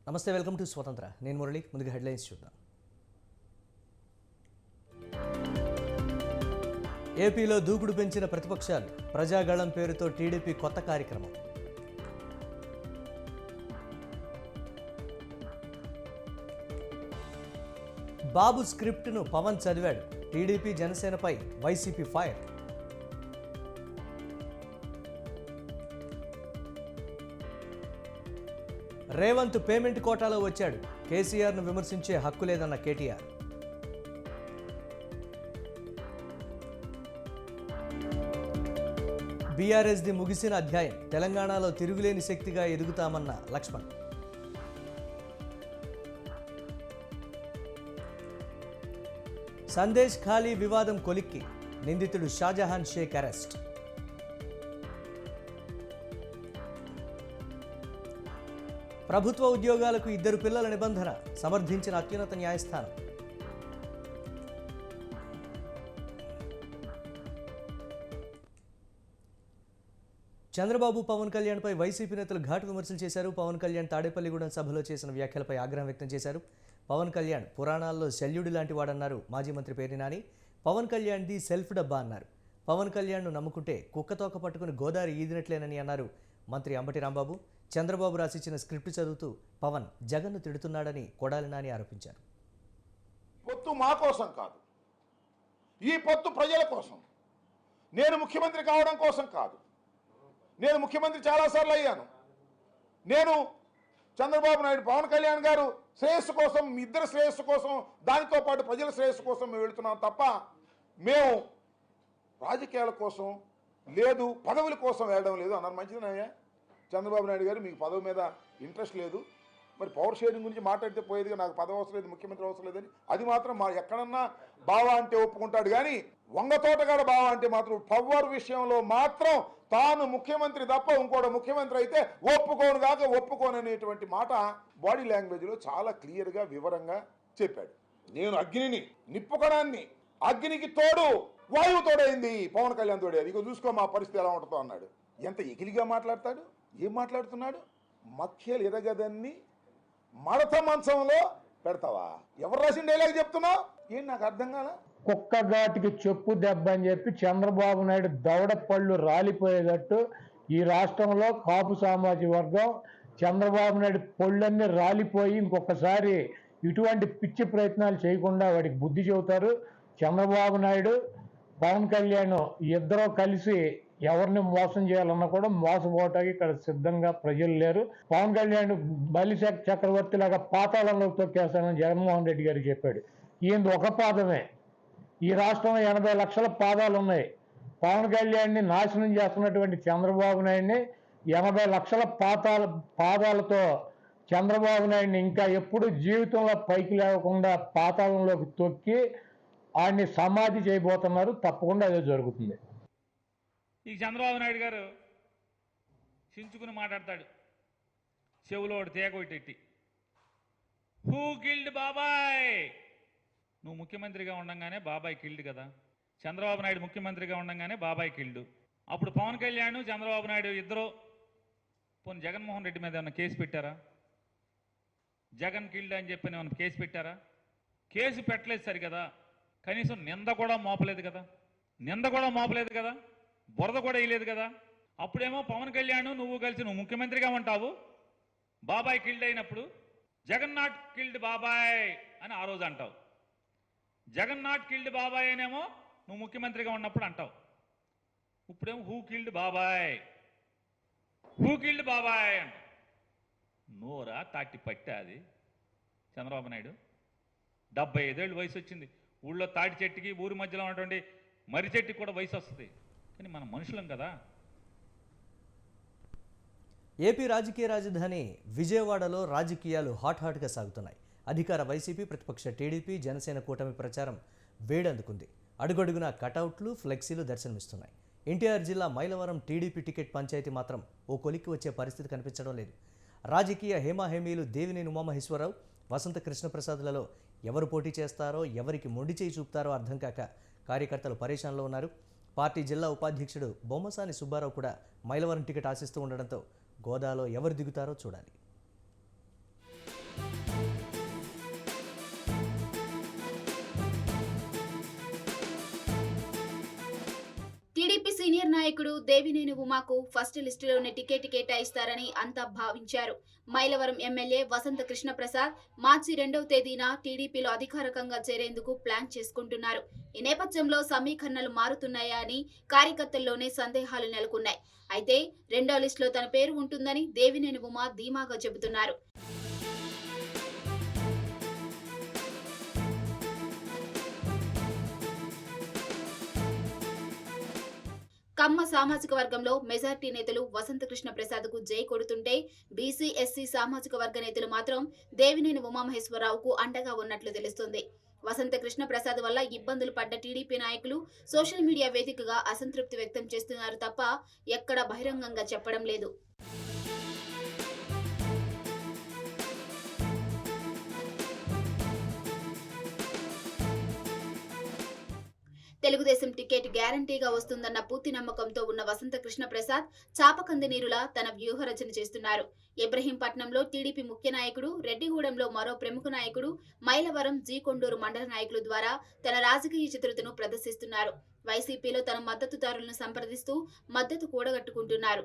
నమస్తే, welcome to స్వతంత్ర. నేను మురళి. ముందుగా హెడ్లైన్స్ చూద్దాం. ఏపీలో దూకుడు పెంచిన ప్రతిపక్షాలు. ప్రజాగళం పేరుతో టీడీపీ కొత్త కార్యక్రమం. బాబు స్క్రిప్ట్ను పవన్ చదివాడు. టీడీపీ జనసేనపై వైసీపీ ఫైర్. రేవంత్ పేమెంట్ కోటాలో వచ్చాడు. కేసీఆర్ను విమర్శించే హక్కు లేదన్న కేటీఆర్. బీఆర్ఎస్ది ముగిసిన అధ్యాయం. తెలంగాణలో తిరుగులేని శక్తిగా ఎదుగుతామన్న లక్ష్మణ్. సందేశ్ ఖాళీ వివాదం కొలిక్కి. నిందితుడు షాజహాన్ షేక్ అరెస్ట్. ప్రభుత్వ ఉద్యోగాలకు 2 పిల్లల నిబంధన సమర్థించిన అత్యున్నత న్యాయస్థానం. చంద్రబాబు పవన్ కళ్యాణ్పై వైసీపీ నేతలు ఘాటు విమర్శలు చేశారు. పవన్ కళ్యాణ్ తాడేపల్లిగూడెం సభలో చేసిన వ్యాఖ్యలపై ఆగ్రహం వ్యక్తం చేశారు. పవన్ కళ్యాణ్ పురాణాల్లో శల్యుడి లాంటి వాడన్నారు మాజీ మంత్రి పేర్ని నాని. పవన్ కళ్యాణ్ది సెల్ఫ్ డబ్బా అన్నారు. పవన్ కళ్యాణ్ను నమ్ముకుంటే కుక్కతోక పట్టుకుని గోదావరి ఈదినట్లేనని అన్నారు మంత్రి అంబటి రాంబాబు. చంద్రబాబు రాసిచ్చిన స్క్రిప్ట్ చదువుతూ పవన్ జగన్ను తిడుతున్నాడని కొడాలి నాని ఆరోపించారు. పొత్తు మా కోసం కాదు, ఈ పొత్తు ప్రజల కోసం. నేను ముఖ్యమంత్రి కావడం కోసం కాదు. నేను ముఖ్యమంత్రి చాలాసార్లు అయ్యాను. నేను చంద్రబాబు నాయుడు, పవన్ కళ్యాణ్ గారు శ్రేయస్సు కోసం, మీ ఇద్దరు శ్రేయస్సు కోసం, దానితో పాటు ప్రజల శ్రేయస్సు కోసం మేము వెళుతున్నాం తప్ప మేము రాజకీయాల కోసం లేదు, పదవుల కోసం వెళ్ళడం లేదు అన్నారు. మంచిదనయ్యా చంద్రబాబు నాయుడు గారు, మీకు పదవి మీద ఇంట్రెస్ట్ లేదు, మరి పవర్ షేరింగ్ గురించి మాట్లాడితే పోయేదిగా, నాకు పదవి అవసరం లేదు, ముఖ్యమంత్రి అవసరం లేదని. అది మాత్రం మా ఎక్కడన్నా బావా అంటే ఒప్పుకుంటాడు కానీ వంగతోటగాడ బావా అంటే మాత్రం పవర్ విషయంలో మాత్రం తాను ముఖ్యమంత్రి తప్ప ఇంకోటి ముఖ్యమంత్రి అయితే ఒప్పుకోను కాక ఒప్పుకోననేటువంటి మాట బాడీ లాంగ్వేజ్లో చాలా క్లియర్గా వివరంగా చెప్పాడు. నేను అగ్నిని, నిప్పుకణాన్ని, అగ్నికి తోడు వాయువు తోడైంది, పవన్ కళ్యాణ్ తోడేది, ఇక చూసుకో మా పరిస్థితి ఎలా ఉంటుందో అన్నాడు. ఎంత ఎగిలిగా మాట్లాడతాడు, ఏం మాట్లాడుతున్నాడు? మఖ్యలు ఎరగదన్ని మడత మంచంలో పెడతావా? ఎవరు రాసిన డైలాగ్ చెప్తున్నావు? ఏం నాకు అర్థం కాల. కుక్క ఘాటికి చెప్పు దెబ్బ అని చెప్పి చంద్రబాబు నాయుడు దవడ పళ్ళు రాలిపోయేటట్టు ఈ రాష్ట్రంలో కాపు సామాజిక వర్గం చంద్రబాబు నాయుడు పళ్ళన్నీ రాలిపోయి ఇంకొకసారి ఇటువంటి పిచ్చి ప్రయత్నాలు చేయకుండా వాడికి బుద్ధి చెబుతారు. చంద్రబాబు నాయుడు, పవన్ కళ్యాణ్ ఇద్దరూ కలిసి ఎవరిని మోసం చేయాలన్నా కూడా మోసపోవటానికి ఇక్కడ సిద్ధంగా ప్రజలు లేరు. పవన్ కళ్యాణ్ బలి చక్రవర్తి లాగా పాతాళంలో తొక్కేస్తానని జగన్మోహన్ రెడ్డి గారు చెప్పాడు. ఈయన ఒక పాదమే. ఈ రాష్ట్రంలో 80 లక్షల పాదాలు ఉన్నాయి. పవన్ కళ్యాణ్ని నాశనం చేస్తున్నటువంటి చంద్రబాబు నాయుడిని 80 లక్షల పాదాలతో చంద్రబాబు నాయుడిని ఇంకా ఎప్పుడు జీవితంలో పైకి లేకుండా పాతాళంలోకి తొక్కి ఆయన్ని సమాధి చేయబోతున్నారు. తప్పకుండా అదే జరుగుతుంది. ఈ చంద్రబాబు నాయుడు గారు చించుకుని మాట్లాడతాడు, చెవులో తేగొట్టి, హూ కిల్డ్ బాబాయ్? నువ్వు ముఖ్యమంత్రిగా ఉండంగానే బాబాయ్ కిల్డ్ కదా. చంద్రబాబు నాయుడు ముఖ్యమంత్రిగా ఉండంగానే బాబాయ్ కిల్డ్. అప్పుడు పవన్ కళ్యాణ్, చంద్రబాబు నాయుడు ఇద్దరు పోనీ జగన్మోహన్ రెడ్డి మీద ఏమన్నా కేసు పెట్టారా? జగన్ కిల్డ్ అని చెప్పి ఏమన్నా కేసు పెట్టారా? కేసు పెట్టలేదు సరి కదా, కనీసం నింద కూడా మోపలేదు కదా, బురద కూడా వేయలేదు కదా. అప్పుడేమో పవన్ కళ్యాణ్ నువ్వు కలిసి నువ్వు ముఖ్యమంత్రిగా ఉంటావు, బాబాయ్ కిల్డ్ అయినప్పుడు జగన్ నాట్ కిల్డ్ బాబాయ్ అని ఆ రోజు అంటావు. జగన్ నాట్ కిల్డ్ బాబాయ్ అనేమో నువ్వు ముఖ్యమంత్రిగా ఉన్నప్పుడు అంటావు. ఇప్పుడేమో హూ కిల్డ్ బాబాయ్ అంట. నోరా తాటి పట్టే అది చంద్రబాబు నాయుడు. 75 ఏళ్ళు వయసు వచ్చింది. ఊళ్ళో తాటి చెట్టుకి ఊరి మధ్యలో ఉన్నటువంటి మర్రి చెట్టుకి కూడా వయసు వస్తుంది, కానీ మనం మనుషులం కదా. ఏపీ రాజకీయ రాజధాని విజయవాడలో రాజకీయాలు హాట్గా సాగుతున్నాయి. అధికార వైసీపీ, ప్రతిపక్ష టీడీపీ, జనసేన కూటమి ప్రచారం వేడందుకుంది. అడుగడుగునా కటౌట్లు, ఫ్లెక్సీలు దర్శనమిస్తున్నాయి. ఎన్టీఆర్ జిల్లా మైలవరం టీడీపీ టికెట్ పంచాయతీ మాత్రం ఓ కొలిక్కి వచ్చే పరిస్థితి కనిపించడం లేదు. రాజకీయ హేమాహేమీలు దేవినేని ఉమామహేశ్వరరావు, వసంత కృష్ణప్రసాద్లలో ఎవరు పోటీ చేస్తారో, ఎవరికి మొండి చేయి చూపుతారో అర్థం కాక కార్యకర్తలు పరేషాన్లో ఉన్నారు. పార్టీ జిల్లా ఉపాధ్యక్షుడు బొమ్మసాని సుబ్బారావు కూడా మైలవరం టికెట్ ఆశిస్తూ ఉండడంతో గోదాలో ఎవరు దిగుతారో చూడాలి. టీడీపీ సీనియర్ నాయకుడు దేవినేని ఉమాకు ఫస్ట్ లిస్టులోనే టికెట్ కేటాయిస్తారని అంతా భావించారు. మైలవరం ఎమ్మెల్యే వసంత కృష్ణ ప్రసాద్ మార్చి 2వ తేదీన టీడీపీలో అధికారికంగా చేరేందుకు ప్లాన్ చేసుకుంటున్నారు. ఈ నేపథ్యంలో సమీకరణలు మారుతున్నాయా అని కార్యకర్తల్లోనే సందేహాలు నెలకొన్నాయి. అయితే 2వ లిస్టులో తన పేరు ఉంటుందని దేవినేని ఉమా ధీమాగా చెబుతున్నారు. కమ్మ సామాజిక వర్గంలో మెజార్టీ నేతలు వసంత కృష్ణ ప్రసాద్ కు జై కొడుతుంటే బీసీ ఎస్సీ సామాజిక వర్గ నేతలు మాత్రం దేవినేని ఉమామహేశ్వరరావుకు అండగా ఉన్నట్లు తెలుస్తుంది. వసంత కృష్ణ ప్రసాద్ వల్ల ఇబ్బందులు పడ్డ టీడీపీ నాయకులు సోషల్ మీడియా వేదికగా అసంతృప్తి వ్యక్తం చేస్తున్నారు తప్ప ఎక్కడ బహిరంగంగా చెప్పడం లేదు. తెలుగుదేశం టికెట్ గ్యారంటీగా వస్తుందన్న పూర్తి నమ్మకంతో ఉన్న వసంత కృష్ణ ప్రసాద్ చాపకంది నీరులా తన వ్యూహరచన చేస్తున్నారు. ఇబ్రహీంపట్నంలో టీడీపీ ముఖ్య నాయకుడు, రెడ్డిగూడెంలో మరో ప్రముఖ నాయకుడు, మైలవరం జీకొండూరు మండల నాయకుల ద్వారా తన రాజకీయ చిత్రతను ప్రదర్శిస్తున్నారు. వైసీపీలో తన మద్దతుదారులను సంప్రదిస్తూ మద్దతు కూడగట్టుకుంటున్నారు.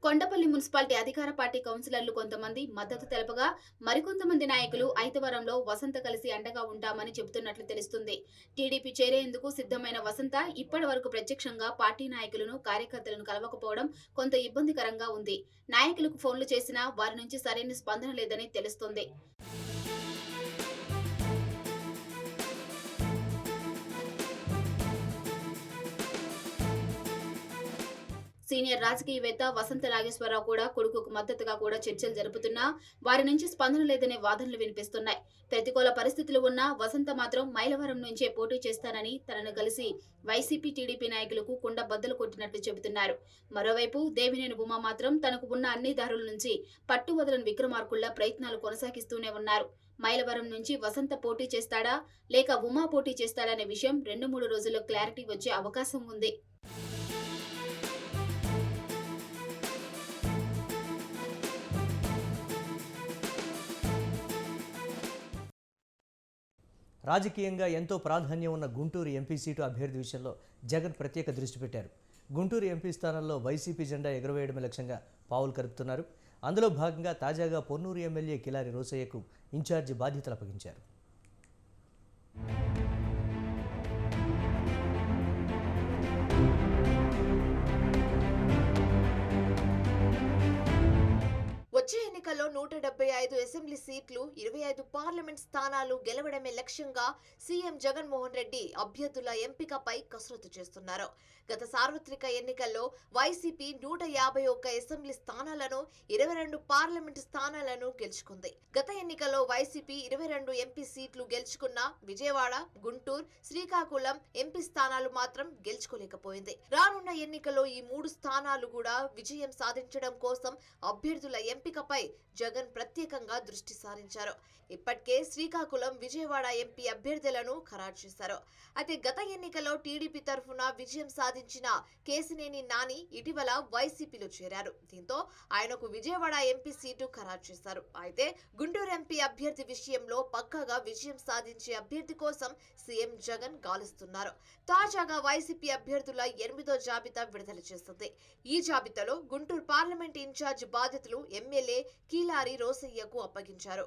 కొండపల్లి మున్సిపాలిటీ అధికార పార్టీ కౌన్సిలర్లు కొంతమంది మద్దతు తెలపగా మరికొంతమంది నాయకులు ఐతవరంలో వసంత కలిసి అండగా ఉంటామని చెబుతున్నట్లు తెలుస్తుంది. టీడీపీ చేరేందుకు సిద్ధమైన వసంత ఇప్పటి వరకు ప్రత్యక్షంగా పార్టీ నాయకులను, కార్యకర్తలను కలవకపోవడం కొంత ఇబ్బందికరంగా ఉంది. నాయకులకు ఫోన్లు చేసినా వారి నుంచి సరైన స్పందన లేదని తెలుస్తోంది. సీనియర్ రాజకీయవేత్త వసంత నాగేశ్వరరావు కూడా కొడుకుకు మద్దతుగా కూడా చర్చలు జరుపుతున్నా వారి నుంచి స్పందన లేదనే వాదనలు వినిపిస్తున్నాయి. ప్రతికూల పరిస్థితులు ఉన్నా వసంత మాత్రం మైలవరం నుంచే పోటీ చేస్తానని తనను కలిసి వైసీపీ, టీడీపీ నాయకులకు కుండ బద్దలు కొట్టినట్లు చెబుతున్నారు. మరోవైపు దేవినేని ఉమా మాత్రం తనకు ఉన్న అన్ని దారుల నుంచి పట్టు వదలని విక్రమార్కుల్లా ప్రయత్నాలు కొనసాగిస్తూనే ఉన్నారు. మైలవరం నుంచి వసంత పోటీ చేస్తాడా లేక ఉమా పోటీ చేస్తాడనే విషయం 2-3 రోజుల్లో క్లారిటీ వచ్చే అవకాశం ఉంది. రాజకీయంగా ఎంతో ప్రాధాన్యం ఉన్న గుంటూరు ఎంపీ సీటు అభ్యర్థి విషయంలో జగన్ ప్రత్యేక దృష్టి పెట్టారు. గుంటూరు ఎంపీ స్థానంలో వైసీపీ జెండా ఎగురవేయడమే లక్ష్యంగా పావులు కలుపుతున్నారు. అందులో భాగంగా తాజాగా పొన్నూరు ఎమ్మెల్యే కిలారి రోసయ్యకు ఇన్ఛార్జి బాధ్యతలు అప్పగించారు. వచ్చే ఎన్నికల్లో 175 అసెంబ్లీ సీట్లు, 25 పార్లమెంట్ స్థానాలు గెలవడమే లక్ష్యంగా సీఎం జగన్మోహన్ రెడ్డి అభ్యర్థుల ఎంపికపై కసరత్తు చేస్తున్నారు. గత సార్వత్రిక ఎన్నికల్లో వైసీపీ 151 అసెంబ్లీ స్థానాలను, 22 పార్లమెంట్ స్థానాలను గెలుచుకుంది. గత ఎన్నికల్లో వైసీపీ 22 ఎంపీ సీట్లు గెలుచుకున్న విజయవాడ, గుంటూరు, శ్రీకాకుళం ఎంపీ స్థానాలు మాత్రం గెలుచుకోలేకపోయింది. రానున్న ఎన్నికల్లో ఈ 3 స్థానాలు కూడా విజయం సాధించడం కోసం అభ్యర్థుల ఎంపికపై జగన్ ప్రత్యేకంగా దృష్టి సారించారు. ఇప్పటికే శ్రీకాకుళం, విజయవాడ ఎంపీ అభ్యర్థులను ఖరారు చేశారు. అయితే గత ఎన్నికల్లో టీడీపీ తరఫున విజయం సాధించిన కేశినేని నాని ఇటీవల వైసీపీలో చేరారు. దీంతో ఆయనకు విజయవాడ ఎంపీ సీటు ఖరారు చేశారు. అయితే గుంటూరు ఎంపీ అభ్యర్థి విషయంలో పక్కాగా విజయం సాధించే అభ్యర్థి కోసం సీఎం జగన్ గాలిస్తున్నారు. తాజాగా వైసీపీ అభ్యర్థుల 8వ జాబితా విడుదల చేస్తుంది. ఈ జాబితాలో గుంటూరు పార్లమెంట్ ఇన్ఛార్జ్ బాధ్యతలు ఎమ్మెల్యే కిలారి రోసయ్యకు అప్పగించారు.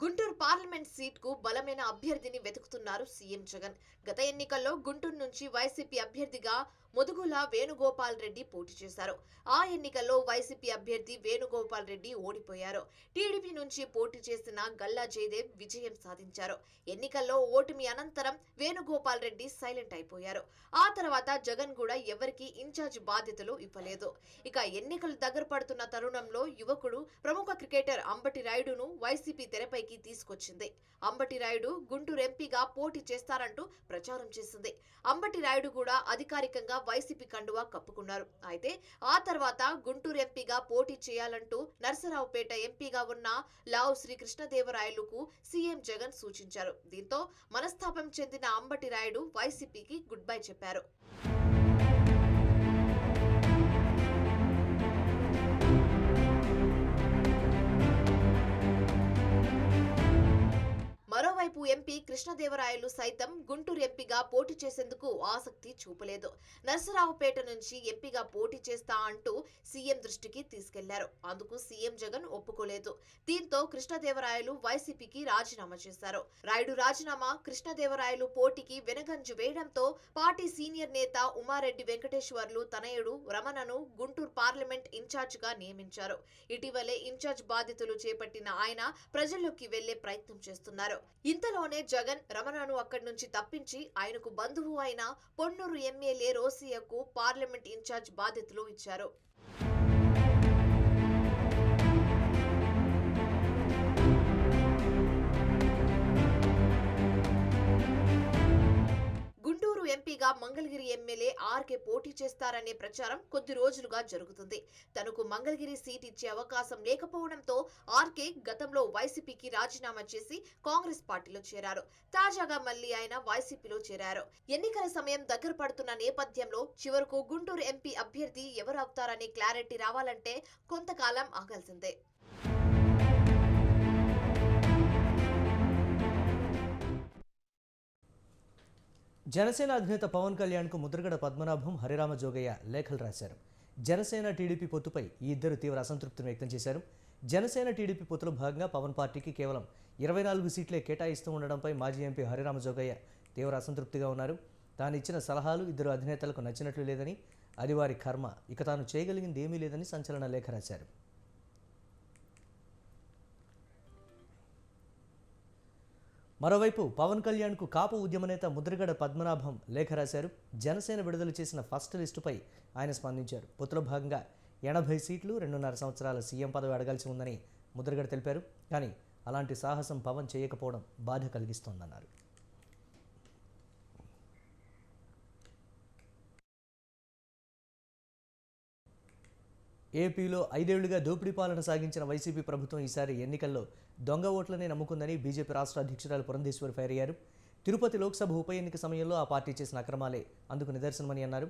గుంటూరు పార్లమెంట్ సీట్ కు బలమైన అభ్యర్థిని వెతుకుతున్నారు సీఎం జగన్. గత ఎన్నికల్లో గుంటూరు నుంచి వైసీపీ అభ్యర్థిగా ముదుగుల వేణుగోపాల్ రెడ్డి పోటీ చేశారు. ఆ ఎన్నికల్లో వైసీపీ అభ్యర్థి వేణుగోపాల్ రెడ్డి ఓడిపోయారు. టీడీపీ నుంచి పోటీ చేసిన గల్లా జయదేవ్ విజయం సాధించారు. ఎన్నికల్లో ఓటమి అనంతరం వేణుగోపాల్ రెడ్డి సైలెంట్ అయిపోయారు. ఆ తర్వాత జగన్ కూడా ఎవరికి ఇన్ఛార్జ్ బాధ్యతలు ఇవ్వలేదు. ఇక ఎన్నికలు దగ్గర పడుతున్న తరుణంలో యువకుడు, ప్రముఖ క్రికెటర్ అంబటి రాయుడును వైసీపీ తెరపైకి తీసుకొచ్చింది. అంబటి రాయుడు గుంటూరు ఎంపీగా పోటీ చేస్తారంటూ ప్రచారం చేసింది. అంబటి రాయుడు కూడా అధికారికంగా వైసీపీ కండువా కప్పుకున్నారు. అయితే ఆ తర్వాత గుంటూరు ఎంపీగా పోటీ చేయాలంటూ నరసరావుపేట ఎంపీగా ఉన్న లావు శ్రీకృష్ణదేవరాయలుకు సీఎం జగన్ సూచించారు. దీంతో మనస్తాపం చెందిన అంబటి రాయుడు వైసీపీకి గుడ్ బై చెప్పారు. మరోవైపు ఎంపీ కృష్ణదేవరాయలు సైతం గుంటూరు ఎంపీగా పోటీ చేసేందుకు ఆసక్తి చూపలేదు. నరసరావుపేట నుంచి ఎంపీగా పోటీ చేస్తా అంటూ సీఎం దృష్టికి తీసుకెళ్లారు. అందుకు సీఎం జగన్ ఒప్పుకోలేదు. దీంతో కృష్ణదేవరాయలు వైసీపీకి రాజీనామా చేశారు. రాయుడు రాజీనామా, కృష్ణదేవరాయలు పోటీకి వెనగంజు వేయడంతో పార్టీ సీనియర్ నేత ఉమారెడ్డి వెంకటేశ్వర్లు తనయుడు రమణను గుంటూరు పార్లమెంట్ ఇన్ఛార్జ్ గా నియమించారు. ఇటీవలే ఇన్ఛార్జ్ బాధ్యతలు చేపట్టిన ఆయన ప్రజల్లోకి వెళ్లే ప్రయత్నం చేస్తున్నారు. ఇంతలోనే జగన్ రమణను అక్కడి నుంచి తప్పించి ఆయనకు బంధువు అయిన పొన్నూరు ఎమ్మెల్యే రోసియాకు పార్లమెంట్ ఇన్ఛార్జ్ బాధ్యతలు ఇచ్చారు. గుంటూరు ఎంపీగా మంగళగిరి ఎమ్మెల్యే ఆర్కే పోటీ చేస్తారనే ప్రచారం కొద్ది రోజులుగా జరుగుతుంది. తనకు మంగళగిరి సీట్ ఇచ్చే అవకాశం లేకపోవడంతో ఆర్కే గతంలో వైసీపీకి రాజీనామా చేసి కాంగ్రెస్ పార్టీలో చేరారు. తాజాగా మళ్లీ ఆయన వైసీపీలో చేరారు. ఎన్నికల సమయం దగ్గర పడుతున్న నేపథ్యంలో చివరకు గుంటూరు ఎంపీ అభ్యర్థి ఎవరు అవుతారనే క్లారిటీ రావాలంటే కొంతకాలం ఆగాల్సిందే. జనసేన అధినేత పవన్ కళ్యాణ్కు ముద్రగడ పద్మనాభం, హరిరామ జోగయ్య లేఖలు రాశారు. జనసేన టీడీపీ పొత్తుపై ఈ ఇద్దరు తీవ్ర అసంతృప్తిని వ్యక్తం చేశారు. జనసేన టీడీపీ పొత్తులో భాగంగా పవన్ పార్టీకి కేవలం 24 సీట్లే కేటాయిస్తూ ఉండడంపై మాజీ ఎంపీ హరిరామ జోగయ్య తీవ్ర అసంతృప్తిగా ఉన్నారు. తాను ఇచ్చిన సలహాలు ఇద్దరు అధినేతలకు నచ్చినట్లు లేదని, అది వారి కర్మ, ఇక తాను చేయగలిగింది ఏమీ లేదని సంచలన లేఖ రాశారు. మరోవైపు పవన్ కళ్యాణ్కు కాపు ఉద్యమ నేత ముద్రగడ పద్మనాభం లేఖ రాశారు. జనసేన విడుదల చేసిన ఫస్ట్ లిస్టుపై ఆయన స్పందించారు. పొత్తులో భాగంగా 80 సీట్లు, 2.5 సంవత్సరాల సీఎం పదవి అడగాల్సి ఉందని ముద్రగడ తెలిపారు. కానీ అలాంటి సాహసం పవన్ చేయకపోవడం బాధ కలిగిస్తోందన్నారు. ఏపీలో 5 ఏళ్లుగా దోపిడీ పాలన సాగించిన వైసీపీ ప్రభుత్వం ఈసారి ఎన్నికల్లో దొంగ ఓట్లనే నమ్ముకుందని బీజేపీ రాష్ట్ర అధ్యక్షురాలు పురంధేశ్వరి ఫైర్ అయ్యారు. తిరుపతి లోక్సభ ఉప ఎన్నిక సమయంలో ఆ పార్టీ చేసిన అక్రమాలే అందుకు నిదర్శనమని అన్నారు.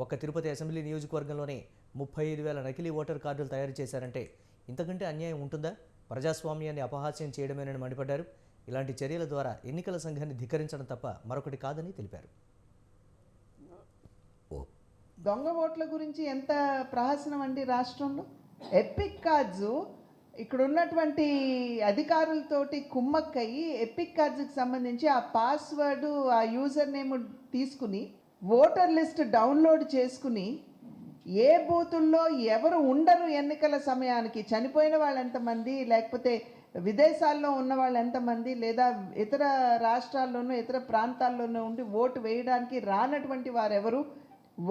ఒక్క తిరుపతి అసెంబ్లీ నియోజకవర్గంలోనే 35,000 నకిలీ ఓటర్ కార్డులు తయారు చేశారంటే ఇంతకంటే అన్యాయం ఉంటుందా? ప్రజాస్వామ్యాన్ని అపహాస్యం చేయడమేనని మండిపడ్డారు. ఇలాంటి చర్యల ద్వారా ఎన్నికల సంఘాన్ని ధిక్కరించడం తప్ప మరొకటి కాదని తెలిపారు. దొంగ ఓట్ల గురించి ఎంత ప్రహసనం అండి రాష్ట్రంలో. ఎపిక్ కార్డ్స్ ఇక్కడ ఉన్నటువంటి అధికారులతోటి కుమ్మక్కయ్యి ఎపిక్ కార్డ్స్కి సంబంధించి ఆ పాస్వర్డ్, ఆ యూజర్ నేమ్ తీసుకుని ఓటర్ లిస్ట్ డౌన్లోడ్ చేసుకుని ఏ బూతుల్లో ఎవరు ఉండరు ఎన్నికల సమయానికి, చనిపోయిన వాళ్ళు ఎంతమంది, లేకపోతే విదేశాల్లో ఉన్న వాళ్ళు ఎంతమంది, లేదా ఇతర రాష్ట్రాల్లోనూ ఇతర ప్రాంతాల్లోనూ ఉండి ఓటు వేయడానికి రానటువంటి వారెవరు,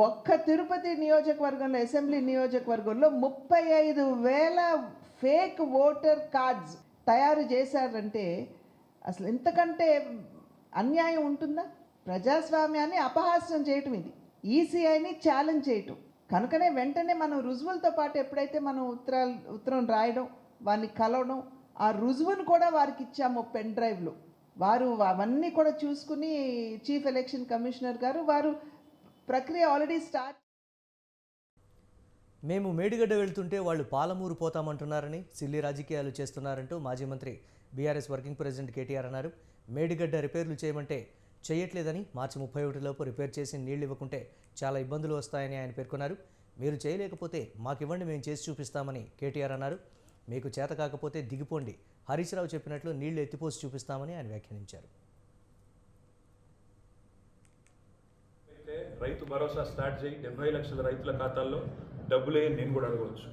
ఒక్క తిరుపతి నియోజకవర్గంలో, అసెంబ్లీ నియోజకవర్గంలో 35,000 ఫేక్ ఓటర్ కార్డ్స్ తయారు చేశారంటే అసలు ఇంతకంటే అన్యాయం ఉంటుందా? ప్రజాస్వామ్యాన్ని అపహాస్యం చేయటం ఇది, ఈసీఐని ఛాలెంజ్ చేయటం. కనుకనే వెంటనే మనం రుజువులతో పాటు ఎప్పుడైతే మనం ఉత్తరం రాయడం, వారిని కలవడం, ఆ రుజువును కూడా వారికి ఇచ్చాము పెన్ డ్రైవ్లో, వారు అవన్నీ కూడా చూసుకుని చీఫ్ ఎలక్షన్ కమిషనర్ గారు వారు ప్రక్రియ ఆల్రెడీ స్టార్ట్. మేము మేడిగడ్డ వెళ్తుంటే వాళ్ళు పాలమూరు పోతామంటున్నారని, సిల్లీ రాజకీయాలు చేస్తున్నారంటూ మాజీ మంత్రి బీఆర్ఎస్ వర్కింగ్ ప్రెసిడెంట్ కేటీఆర్ అన్నారు. మేడిగడ్డ రిపేర్లు చేయమంటే చేయట్లేదని, మార్చి 31లోపు రిపేర్ చేసి నీళ్లు ఇవ్వకుంటే చాలా ఇబ్బందులు వస్తాయని ఆయన పేర్కొన్నారు. మీరు చేయలేకపోతే మాకివ్వండి, మేము చేసి చూపిస్తామని కేటీఆర్ అన్నారు. మీకు చేత కాకపోతే దిగిపోండి, హరీష్ రావు చెప్పినట్లు నీళ్లు ఎత్తిపోసి చూపిస్తామని ఆయన వ్యాఖ్యానించారు. రైతు భరోసా స్టార్ట్ చేయి, 70 లక్షల రైతుల ఖాతాల్లో డబ్బులే నేను కూడా అడగవచ్చు.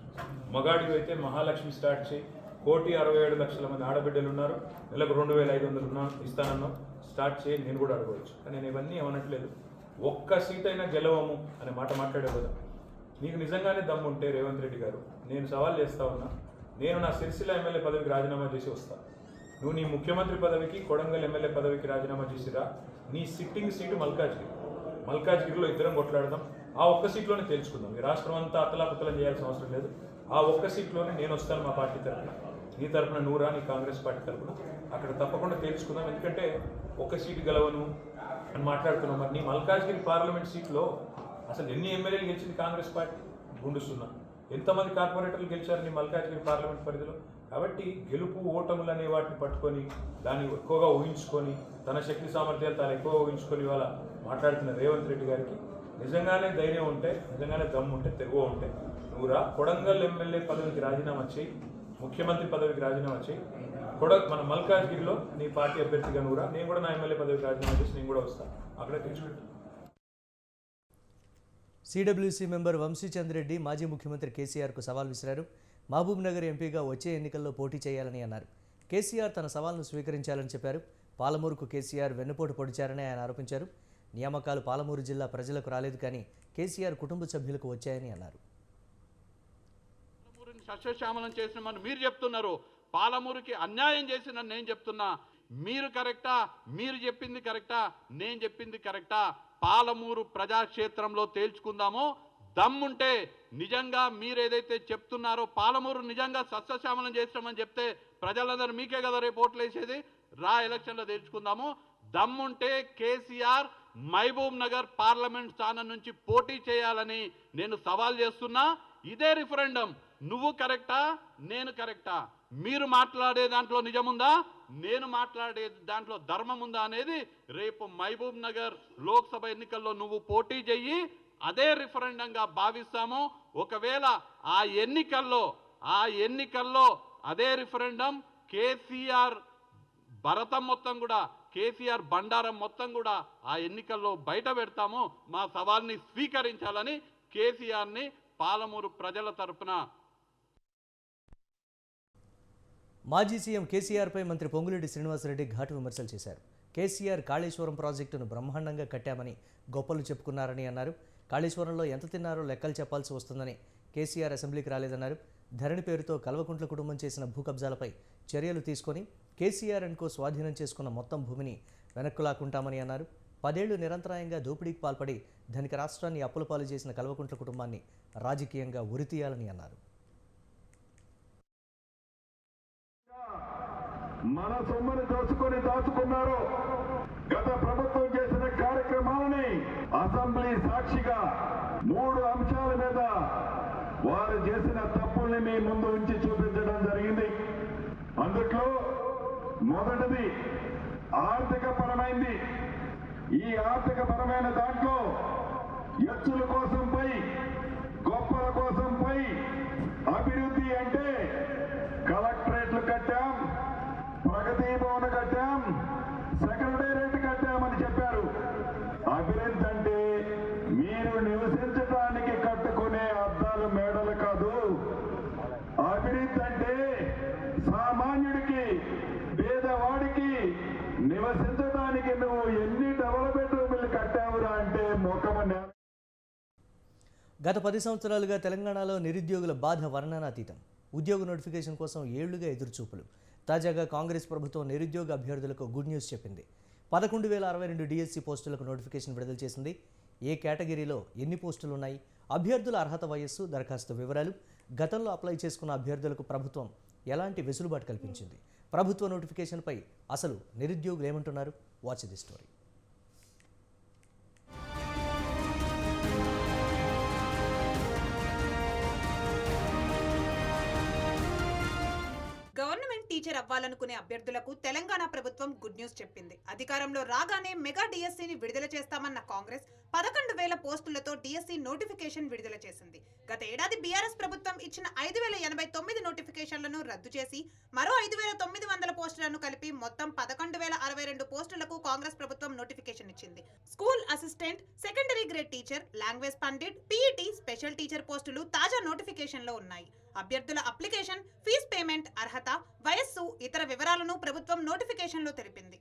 మగాడివి అయితే మహాలక్ష్మి స్టార్ట్ చేయి, 1,67,00,000 మంది ఆడబిడ్డలు ఉన్నారు, నెలకు 2,500 ఇస్తానన్నాం, స్టార్ట్ చేయి, నేను కూడా అడగవచ్చు. కానీ నేను ఇవన్నీ ఏమనట్లేదు. ఒక్క సీట్ అయినా గెలవము అనే మాట మాట్లాడే కదా. నీకు నిజంగానే దమ్ముంటే రేవంత్ రెడ్డి గారు, నేను సవాల్ చేస్తా ఉన్నా, నేను నా సిరిసిల్ల ఎమ్మెల్యే పదవికి రాజీనామా చేసి వస్తా. నువ్వు నీ ముఖ్యమంత్రి పదవికి, కొడంగల్ ఎమ్మెల్యే పదవికి రాజీనామా చేసిరా. నీ సిట్టింగ్ సీటు మల్కాజ్గిరిలో ఇద్దరం కొట్లాడదాం. ఆ ఒక్క సీట్లోనే తేల్చుకుందాం. ఈ రాష్ట్రం అంతా అతలాకుతలం చేయాల్సిన అవసరం లేదు. ఆ ఒక్క సీట్లోనే నేను వస్తాను మా పార్టీ తరఫున, నీ తరఫున నూరా, నీ కాంగ్రెస్ పార్టీ తరఫున. అక్కడ తప్పకుండా తేల్చుకుందాం. ఎందుకంటే ఒక్క సీటు గెలవను అని మాట్లాడుతున్నాం. మరి నీ మల్కాజ్గిరి పార్లమెంట్ సీట్లో అసలు ఎన్ని ఎమ్మెల్యేలు గెలిచింది కాంగ్రెస్ పార్టీ? గుండుస్తున్నా. ఎంతమంది కార్పొరేటర్లు గెలిచారు నీ మల్కాజ్గిరి పార్లమెంట్ పరిధిలో? కాబట్టి గెలుపు ఓటములు అనే వాటిని పట్టుకొని దాన్ని ఎక్కువగా ఊహించుకొని తన శక్తి సామర్థ్యాలు తాను ఎక్కువగా ఊహించుకొని ఇవాళ మాట్లాడుతున్న రేవంత్ రెడ్డి గారికి నిజంగానే ధైర్యం ఉంటే, నిజంగానే దమ్ము ఉంటే, తెగువ ఉంటే నువ్వురా కొడంగల్ ఎమ్మెల్యే పదవికి రాజీనామా చేయి, ముఖ్యమంత్రి పదవికి రాజీనామా చేయి. మన మల్కాజ్గిరిలో నీ పార్టీ అభ్యర్థిగా నువ్వురా, నేను కూడా నా ఎమ్మెల్యే పదవికి రాజీనామా చేసి నేను కూడా వస్తాను, అక్కడే తెచ్చుకుంటాను. సిడబ్ల్యూసీ మెంబర్ వంశీచంద్ రెడ్డి మాజీ ముఖ్యమంత్రి కేసీఆర్కు సవాల్ విసిరారు. మహబూబ్ నగర్ ఎంపీగా వచ్చే ఎన్నికల్లో పోటీ చేయాలని అన్నారు. కేసీఆర్ తన సవాల్ను స్వీకరించాలని చెప్పారు. పాలమూరుకు కేసీఆర్ వెన్నుపోటు పొడిచారని ఆయన ఆరోపించారు. నియామకాలు పాలమూరు జిల్లా ప్రజలకు రాలేదు, కానీ కేసీఆర్ కుటుంబ సభ్యులకు వచ్చాయని అన్నారు. పాలమూరుని సస్యశ్యామలం చేసినామని మీరు చెప్తున్నారు, పాలమూరుకి అన్యాయం చేసినని నేను చెప్తున్నా. మీరు కరెక్టా? మీరు చెప్పింది కరెక్టా? నేను చెప్పింది కరెక్టా? పాలమూరు ప్రజాక్షేత్రంలో తేల్చుకుందాము. దమ్ముంటే నిజంగా మీరు ఏదైతే చెప్తున్నారో పాలమూరు నిజంగా సస్యశ్యామలం చేస్తామని చెప్తే ప్రజలందరూ మీకే కదా రేపు ఓట్లు వేసేది. రా, ఎలక్షన్లో తేల్చుకుందాము. దమ్ముంటే కేసీఆర్ మహబూబ్ నగర్ పార్లమెంట్ స్థానం నుంచి పోటీ చేయాలని నేను సవాల్ చేస్తున్నా. ఇదే రిఫరెండం. నువ్వు కరెక్టా? నేను కరెక్టా? మీరు మాట్లాడే దాంట్లో నిజముందా? నేను మాట్లాడే దాంట్లో ధర్మం ఉందా అనేది రేపు మహబూబ్ నగర్ లోక్సభ ఎన్నికల్లో నువ్వు పోటీ చెయ్యి, అదే రిఫరెండంగా భావిస్తాము. ఒకవేళ ఆ ఎన్నికల్లో అదే రిఫరెండం కేసీఆర్ భరతం మొత్తం కూడా, కేసీఆర్ బండారం మొత్తం కూడా ఆ ఎన్నికల్లో బయట పెడతాము. మా సవాల్ని స్వీకరించాలని కేసీఆర్ని పాలమూరు ప్రజల తరపున. మాజీ సీఎం కేసీఆర్పై మంత్రి పొంగులేటి శ్రీనివాసరెడ్డి ఘాటు విమర్శలు చేశారు. కేసీఆర్ కాళేశ్వరం ప్రాజెక్టును బ్రహ్మాండంగా కట్టామని గొప్పలు చెప్పుకున్నారని అన్నారు. కాళేశ్వరంలో ఎంత తిన్నారో లెక్కలు చెప్పాల్సి వస్తుందని కేసీఆర్ అసెంబ్లీకి రాలేదన్నారు. ధరణి పేరుతో కల్వకుంట్ల కుటుంబం చేసిన భూ కబ్జాలపై చర్యలు తీసుకొని కేసీఆర్ అండ్ కో స్వాధీనం చేసుకున్న మొత్తం భూమిని వెనక్కు లాక్కుంటామని అన్నారు. 10 ఏళ్లు నిరంతరాయంగా దోపిడీకి పాల్పడి ధనిక రాష్ట్రాన్ని అప్పుల పాలు చేసిన కల్వకుంట్ల కుటుంబాన్ని రాజకీయంగా ఉరితీయాలని అన్నారు. మన సొమ్ముని దాచుకున్నారు. గత ప్రభుత్వం చేసిన కార్యక్రమాలని అసెంబ్లీ సాక్షిగా 3 అంశాల మీద వారు చేసిన తప్పుల్ని మీ ముందు ఉంచి చూపించడం జరిగింది. అందుట్లో మొదటిది ఆర్థిక పరమైంది. ఈ ఆర్థిక పరమైన దాంట్లో ఎత్తుల కోసం పోయి, గొప్పల కోసం పోయి, అభివృద్ధి అంటే కలెక్టరేట్లు కట్టాం, ప్రగతి భవన్ కట్టాం, సెక్రటేరియట్ కట్టామని చెప్పారు. అభివృద్ధి అంటే మీరు నివసించడానికి కట్టుకునే అద్దాలు మేడలు కాదు. అభివృద్ధి అంటే సామాన్యుడికి, పేదవాడికి నివసించడానికి నువ్వు ఎన్ని డబుల్ బెడ్రూమ్లు కట్టావురా అంటే ముఖము. గత 10 సంవత్సరాలుగా తెలంగాణలో నిరుద్యోగుల బాధ వర్ణనాతీతం. ఉద్యోగ నోటిఫికేషన్ కోసం ఏళ్లుగా ఎదురుచూపులు. తాజాగా కాంగ్రెస్ ప్రభుత్వం నిరుద్యోగ అభ్యర్థులకు గుడ్ న్యూస్ చెప్పింది. 11,062 డిఎస్సి పోస్టులకు నోటిఫికేషన్ విడుదల చేసింది. ఏ కేటగిరీలో ఎన్ని పోస్టులు ఉన్నాయి, అభ్యర్థుల అర్హత, వయస్సు, దరఖాస్తు వివరాలు, గతంలో అప్లై చేసుకున్న అభ్యర్థులకు ప్రభుత్వం ఎలాంటి వెసులుబాటు కల్పించింది, ప్రభుత్వ నోటిఫికేషన్పై అసలు నిరుద్యోగులు ఏమంటున్నారు? Watch the story. Government teacher అవ్వాలనుకునే అభ్యర్థులకు తెలంగాణ ప్రభుత్వం గుడ్ న్యూస్ చెప్పింది. అధికారంలో రాగానే మెగా డిఎస్సిని విడుదల చేస్తామన్న కాంగ్రెస్ 11,000 పోస్టులతో డిఎస్సి నోటిఫికేషన్ విడుదల చేసింది. గత ఏడాది బీఆర్ఎస్ ప్రభుత్వం ఇచ్చిన 5,089 నోటిఫికేషన్లను రద్దు చేసి మరో 5,900 పోస్టులను కలిపి మొత్తం 11,062 పోస్టులకు కాంగ్రెస్ ప్రభుత్వం నోటిఫికేషన్ ఇచ్చింది. School assistant, secondary grade teacher, language Pandit, PET, special teacher పోస్టులు తాజా నోటిఫికేషన్లో ఉన్నాయి. అభ్యర్థుల అప్లికేషన్, ఫీజ్ పేమెంట్, అర్హత, వయస్సు, ఇతర వివరాలను ప్రభుత్వం నోటిఫికేషన్లో తెలిపింది.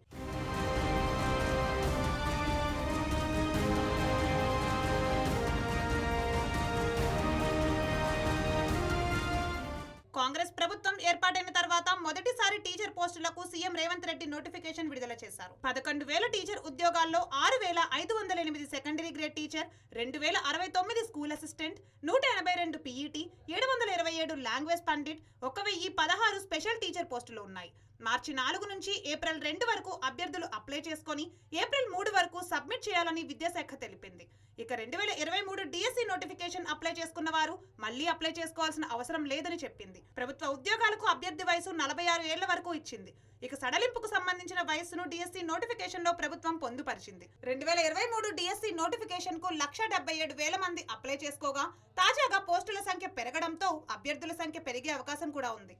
కాంగ్రెస్ ప్రభుత్వం ఏర్పాటైన తర్వాత మొదటిసారి టీచర్ పోస్టులకు సీఎం రేవంత్ రెడ్డి నోటిఫికేషన్ విడుదల చేశారు. 11,000 టీచర్ ఉద్యోగాల్లో 6,508 secondary grade teacher, 2,069 school assistant, 182 PET, 727 language Pandit, 1,016 special teacher పోస్టులు ఉన్నాయి. మార్చి 4 నుంచి ఏప్రిల్ 2 వరకు అభ్యర్థులు అప్లై చేసుకొని ఏప్రిల్ 3 వరకు సబ్మిట్ చేయాలని విద్యాశాఖ తెలిపింది. ఇక 2023 డిఎస్సి నోటిఫికేషన్ అప్లై చేసుకున్న వారు మళ్లీ అప్లై చేసుకోవాల్సిన అవసరం లేదని చెప్పింది. ప్రభుత్వ ఉద్యోగాలకు అభ్యర్థి వయసు 46 ఏళ్ల వరకు ఇచ్చింది. ఇక సడలింపుకు సంబంధించిన వయసును డిఎస్సి నోటిఫికేషన్ లో ప్రభుత్వం పొందుపరిచింది. 2023 డిఎస్సి నోటిఫికేషన్ కు 1,77,000 మంది అప్లై చేసుకోగా తాజాగా పోస్టుల సంఖ్య పెరగడంతో అభ్యర్థుల సంఖ్య పెరిగే అవకాశం కూడా ఉంది.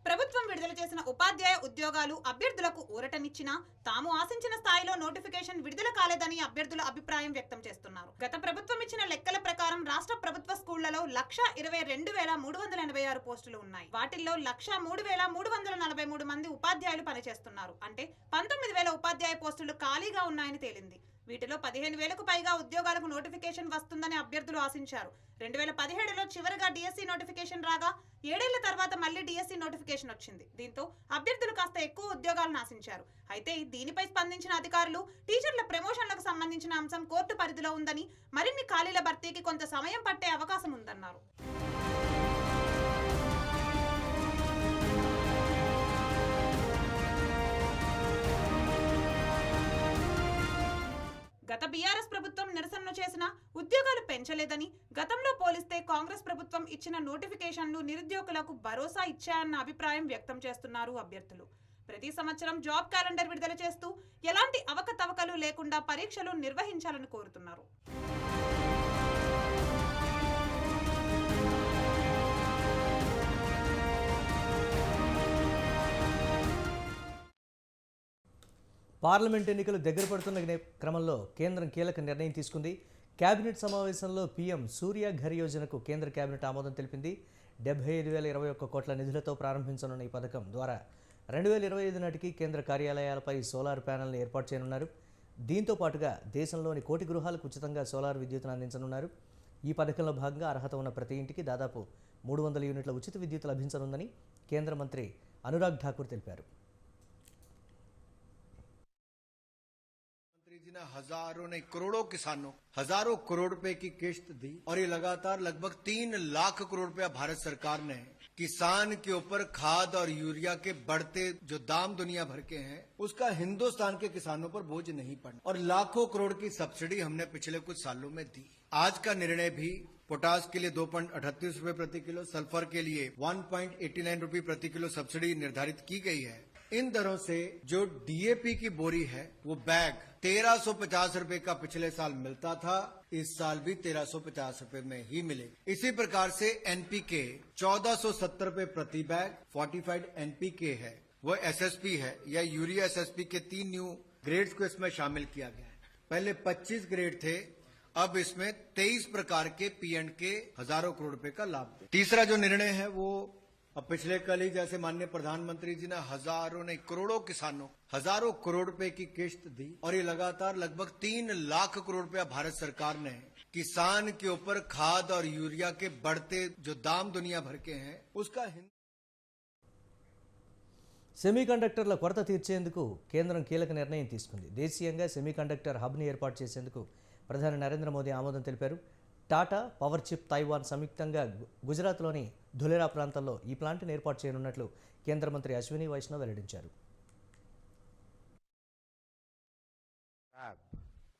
ప్రభుత్వం విడుదల చేసిన ఉపాధ్యాయ ఉద్యోగాలు అభ్యర్థులకు ఊరటనిచ్చినా తాము ఆశించిన స్థాయిలో నోటిఫికేషన్ విడుదల కాలేదని అభ్యర్థుల అభిప్రాయం వ్యక్తం చేస్తున్నారు. గత ప్రభుత్వం ఇచ్చిన లెక్కల ప్రకారం రాష్ట్ర ప్రభుత్వ స్కూళ్లలో 1,22,386 పోస్టులు ఉన్నాయి. వాటిల్లో 1,03,343 మంది ఉపాధ్యాయులు పనిచేస్తున్నారు. అంటే 19,000 ఉపాధ్యాయ పోస్టులు ఖాళీగా ఉన్నాయని తేలింది. వీటిలో 15,000కు పైగా ఉద్యోగాలకు నోటిఫికేషన్ వస్తుందని అభ్యర్థులు ఆశించారు. 2017లో చివరిగా డిఎస్సి నోటిఫికేషన్ రాగా 7 ఏళ్ల తర్వాత మళ్లీ డిఎస్సి నోటిఫికేషన్ వచ్చింది. దీంతో అభ్యర్థులు కాస్త ఎక్కువ ఉద్యోగాలను ఆశించారు. అయితే దీనిపై స్పందించిన అధికారులు టీచర్ల ప్రమోషన్లకు సంబంధించిన అంశం కోర్టు పరిధిలో ఉందని, మరిన్ని ఖాళీల భర్తీకి కొంత సమయం పట్టే అవకాశం ఉందన్నారు. గత బీఆర్ఎస్ ప్రభుత్వం నిరసనలు చేసిన ఉద్యోగాలు పెంచలేదని, గతంలో పోలిస్తే కాంగ్రెస్ ప్రభుత్వం ఇచ్చిన నోటిఫికేషన్లు నిరుద్యోగులకు భరోసా ఇచ్చాయన్న అభిప్రాయం వ్యక్తం చేస్తున్నారు అభ్యర్థులు. ప్రతి సంవత్సరం జాబ్ క్యాలెండర్ విడుదల చేస్తూ ఎలాంటి అవకతవకలు లేకుండా పరీక్షలు నిర్వహించాలని కోరుతున్నారు. పార్లమెంట్ ఎన్నికలు దగ్గర పడుతున్న క్రమంలో కేంద్రం కీలక నిర్ణయం తీసుకుంది. కేబినెట్ సమావేశంలో పీఎం సూర్య ఘర్ యోజనకు కేంద్ర కేబినెట్ ఆమోదం తెలిపింది. 75,021 కోట్ల నిధులతో ప్రారంభించనున్న ఈ పథకం ద్వారా 2025 నాటికి కేంద్ర కార్యాలయాలపై సోలార్ ప్యానెల్ని ఏర్పాటు చేయనున్నారు. దీంతో పాటుగా దేశంలోని 1 కోటి గృహాలకు ఉచితంగా సోలార్ విద్యుత్తును అందించనున్నారు. ఈ పథకంలో భాగంగా అర్హత ఉన్న ప్రతి ఇంటికి దాదాపు 300 యూనిట్ల ఉచిత విద్యుత్ లభించనుందని కేంద్ర మంత్రి అనురాగ్ ఠాకూర్ తెలిపారు. हजारों ने करोड़ों किसानों हजारों करोड़ रुपए की किश्त दी और ये लगातार लगभग 3 लाख करोड़ रुपया भारत सरकार ने किसान के ऊपर खाद और यूरिया के बढ़ते जो दाम दुनिया भर के हैं उसका हिंदुस्तान के किसानों पर बोझ नहीं पड़ना और लाखों करोड़ की सब्सिडी हमने पिछले कुछ सालों में दी. आज का निर्णय भी पोटास के लिए 2.38 रुपए प्रति किलो, सल्फर के लिए 1.89 रुपए प्रति किलो सब्सिडी निर्धारित की गई है. इन दरों से जो डीएपी की बोरी है वो बैग 1,350 रुपए का पिछले साल मिलता था, इस साल भी 1,350 रुपए में ही मिलेगा. इसी प्रकार से एनपीके 1,470 रुपए प्रति बैग फोर्टिफाइड एनपीके है, वो एसएसपी है या यूरिया एसएसपी के 3 न्यू ग्रेड्स को इसमें शामिल किया गया है. पहले 25 ग्रेड थे, अब इसमें 23 प्रकार के पीएंड के हजारों करोड़ रुपए का लाभ दे. तीसरा जो निर्णय है वो अब पिछले कल ही जैसे माननीय प्रधानमंत्री जी ने हजारों ने करोड़ों किसानों हजारों करोड़ रुपए की किश्त दी और ये लगातार लगभग 3 लाख करोड़ रुपया भारत सरकार ने किसान के ऊपर खाद और यूरिया के बढ़ते जो दाम दुनिया भर के हैं उसका సెమీకండక్టర్ల కొరత తీర్చేందుకు కేంద్రం కీలక నిర్ణయం తీసుకుంది. దేశీయంగా సెమీకండక్టర్ హబ్ని ఏర్పాటు చేసేందుకు ప్రధాని నరేంద్ర మోదీ ఆమోదం తెలిపారు. టాటా, పవర్ చిప్, తైవాన్ సంయుక్తంగా గుజరాత్లోని ధులేరా ప్రాంతంలో ఈ ప్లాంట్ను ఏర్పాటు చేయనున్నట్లు కేంద్ర మంత్రి అశ్విని వైష్ణవ్ వెల్లడించారు. फैब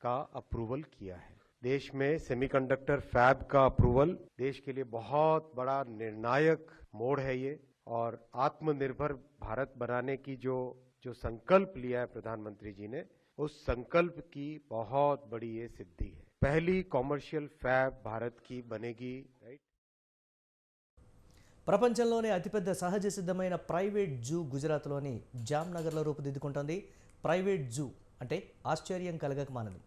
का अप्रूवल किया है. देश में सेमीकंडक्टर फैब का अप्रूवल देश के लिए बहुत बड़ा निर्णायक मोड़ है ये और आत्मनिर्भर भारत बनाने की जो संकल्प लिया है प्रधानमंत्री जी ने, उस संकल्प की बहुत बड़ी ये सिद्धि है. पहली कॉमर्शियल फैब भारत की बनेगी. राइट. ప్రపంచంలోనే అతిపెద్ద సహజ సిద్ధమైన ప్రైవేట్ జూ గుజరాత్లోని జామ్నగర్లో రూపుదిద్దుకుంటోంది. ప్రైవేట్ జూ అంటే ఆశ్చర్యం కలగక మానదు.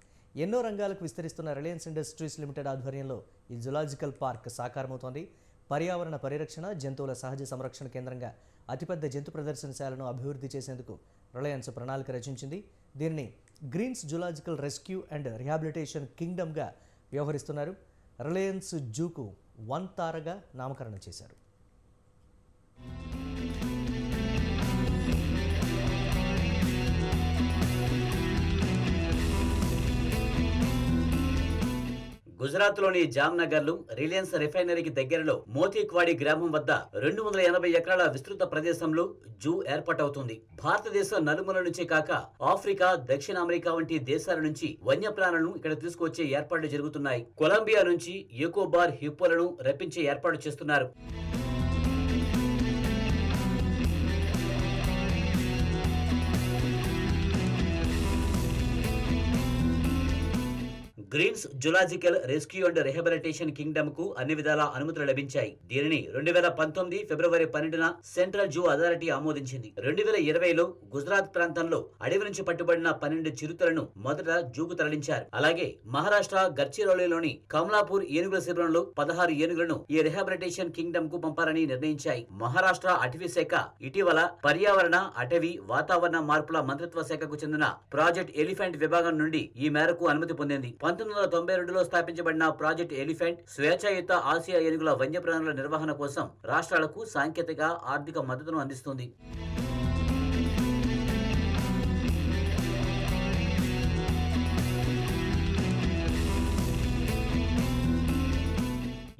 ఎన్నో రంగాలకు విస్తరిస్తున్న రిలయన్స్ ఇండస్ట్రీస్ లిమిటెడ్ ఆధ్వర్యంలో ఈ జులాజికల్ పార్క్ సాకారమవుతోంది. పర్యావరణ పరిరక్షణ, జంతువుల సహజ సంరక్షణ కేంద్రంగా అతిపెద్ద జంతు ప్రదర్శనశాలను అభివృద్ధి చేసేందుకు రిలయన్స్ ప్రణాళిక రచించింది. దీనిని Greens zoological rescue and rehabilitation కింగ్డమ్గా వ్యవహరిస్తున్నారు. రిలయన్స్ జూకు 1 తారగా నామకరణం చేశారు. గుజరాత్లోని జామ్నగర్లో రిలయన్స్ రిఫైనరీకి దగ్గరలో మోతీక్వాడి గ్రామం వద్ద 280 ఎకరాల విస్తృత ప్రదేశంలో జూ ఏర్పాటవుతుంది. భారతదేశం నలుమూల నుంచే కాక ఆఫ్రికా, దక్షిణ అమెరికా వంటి దేశాల నుంచి వన్యప్రాణులను ఇక్కడ తీసుకువచ్చే ఏర్పాట్లు జరుగుతున్నాయి. కొలంబియా నుంచి ఎకోబార్ హిప్పోలను రప్పించే ఏర్పాటు చేస్తున్నారు. Greens zoological rescue and Rehabilitation Kingdom కు అన్ని విధాల అనుమతులు లభించాయి. దీనిని 2019 ఫిబ్రవరి 12న సెంట్రల్ జూ అథారిటీ ఆమోదించింది. 2020లో గుజరాత్ ప్రాంతంలో అడవి నుంచి పట్టుబడిన 12 చిరుతలను మొదట జూకు తరలించారు. అలాగే మహారాష్ట్ర గడ్చిరోలిలోని కమలాపూర్ ఏనుగుల శిబిరంలో 16 ఏనుగులను ఈ రిహాబిలిటేషన్ కింగ్డమ్ కు పంపాలని నిర్ణయించాయి. మహారాష్ట్ర అటవీ శాఖ ఇటీవల పర్యావరణ, అటవీ, వాతావరణ మార్పుల మంత్రిత్వ శాఖకు చెందిన ప్రాజెక్ట్ ఎలిఫెంట్ విభాగం నుండి ఈ మేరకు అనుమతి పొందింది. 1992లో స్థాపించబడిన ప్రాజెక్ట్ ఎలిఫెంట్ స్వేచ్ఛాయుత ఆసియా ఏనుగుల వన్యప్రాణుల నిర్వహణ కోసం రాష్ట్రాలకు సాంకేతిక, ఆర్థిక మద్దతును అందిస్తుంది.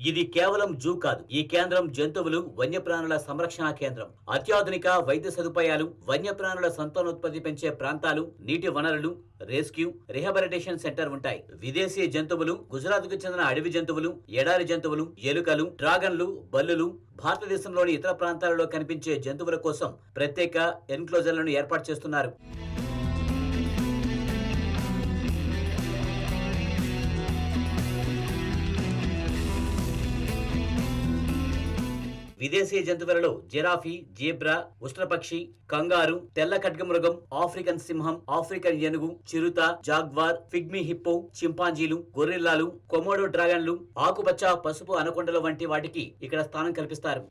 ఇది కేవలం జూ కాదు. ఈ కేంద్రం జంతువులు, వన్యప్రాణుల సంరక్షణ కేంద్రం. అత్యాధునిక వైద్య సదుపాయాలు, వన్యప్రాణుల సంతానోత్పత్తి పెంచే ప్రాంతాలు, నీటి వనరులు, రెస్క్యూ, రిహాబిలిటేషన్ సెంటర్ ఉంటాయి. విదేశీ జంతువులు, గుజరాత్కు చెందిన అడవి జంతువులు, ఎడారి జంతువులు, ఎలుకలు, డ్రాగన్లు, బల్లులు, భారతదేశంలోని ఇతర ప్రాంతాలలో కనిపించే జంతువుల కోసం ప్రత్యేక ఎన్క్లోజర్లను ఏర్పాటు చేస్తున్నారు. విదేశీ జంతువులలో జిరాఫీ, జీబ్రా, ఉష్ట్రపక్షి, కంగారు, తెల్ల ఖడ్గమృగం, ఆఫ్రికన్ సింహం, ఆఫ్రికన్ ఏనుగు, చిరుత, జాగ్వార్, పిగ్మీ హిప్పో, చింపాంజీలు, గొరిల్లాలు, కొమోడో డ్రాగన్లు, ఆకుపచ్చ, పసుపు అనకొండలు వంటి వాటికి ఇక్కడ స్థానం కల్పిస్తారు.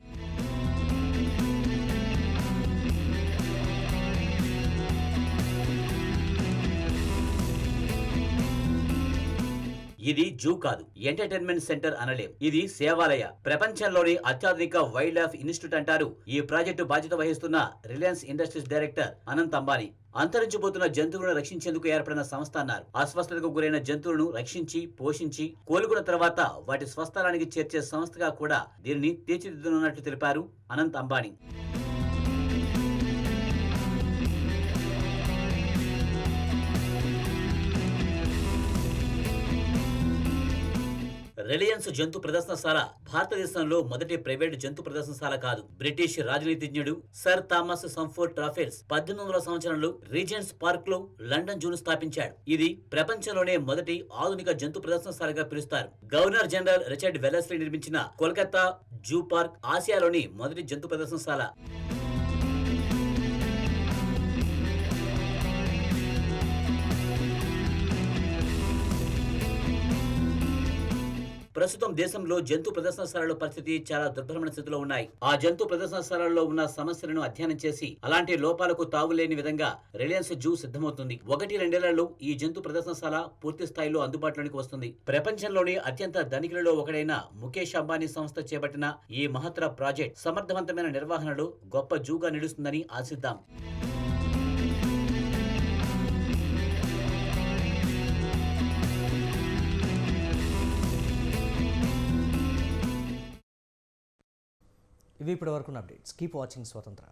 ఇది జూ కాదు, ఎంటర్టైన్మెంట్ సెంటర్ అనలేం. ఇది సేవాలయ. ప్రపంచంలోని అత్యాధునిక వైల్డ్ లైఫ్ ఇన్స్టిట్యూట్ అంటారు ఈ ప్రాజెక్టు బాధ్యత వహిస్తున్న Reliance industries director Anant Ambani. అంతరించిపోతున్న జంతువులను రక్షించేందుకు ఏర్పడిన సంస్థ అన్నారు. అస్వస్థతకు గురైన జంతువులను రక్షించి, పోషించి, కోలుకున్న తర్వాత వాటి స్వస్థలానికి చేర్చే సంస్థగా కూడా దీనిని తీర్చిదిద్దనున్నట్లు తెలిపారు అనంత్ అంబానీ. రిలయన్స్ జంతు ప్రదర్శనశాల భారతదేశంలో మొదటి ప్రైవేట్ జంతు ప్రదర్శనశాల కాదు. బ్రిటిష్ రాజనీతిజ్ఞుడు సర్ థామస్ సంఫోర్డ్ రాఫెల్స్ 1800వ సంవత్సరంలో రీజెంట్స్ పార్క్ లో లండన్ జూను స్థాపించాడు. ఇది ప్రపంచంలోనే మొదటి ఆధునిక జంతు ప్రదర్శనశాలగా పిలుస్తారు. గవర్నర్ జనరల్ రిచర్డ్ వెల్లెస్లీ నిర్మించిన కోల్కతా జూ పార్క్ ఆసియాలోని మొదటి జంతు ప్రదర్శనశాల. ప్రస్తుతం దేశంలో జంతు ప్రదర్శనశాలల పరిస్థితి చాలా దుర్భరమైన స్థితిలో ఉన్నాయి. ఆ జంతు ప్రదర్శనశాలల్లో ఉన్న సమస్యలను అధ్యయనం చేసి అలాంటి లోపాలకు తావులేని విధంగా రిలయన్స్ జూ సిద్ధమవుతుంది. 1-2 ఈ జంతు ప్రదర్శనశాల పూర్తి స్థాయిలో అందుబాటులోకి వస్తుంది. ప్రపంచంలోని అత్యంత ధనికులలో ఒకడైన ముఖేష్ అంబానీ సంస్థ చేపట్టిన ఈ మహత్తర ప్రాజెక్ట్ సమర్థవంతమైన నిర్వహణలో గొప్ప జూగా నిలుస్తుందని ఆశిద్దాం. ఇవి ఇప్పటి వరకు అప్డేట్స్. కీప్ వాచింగ్ స్వతంత్ర.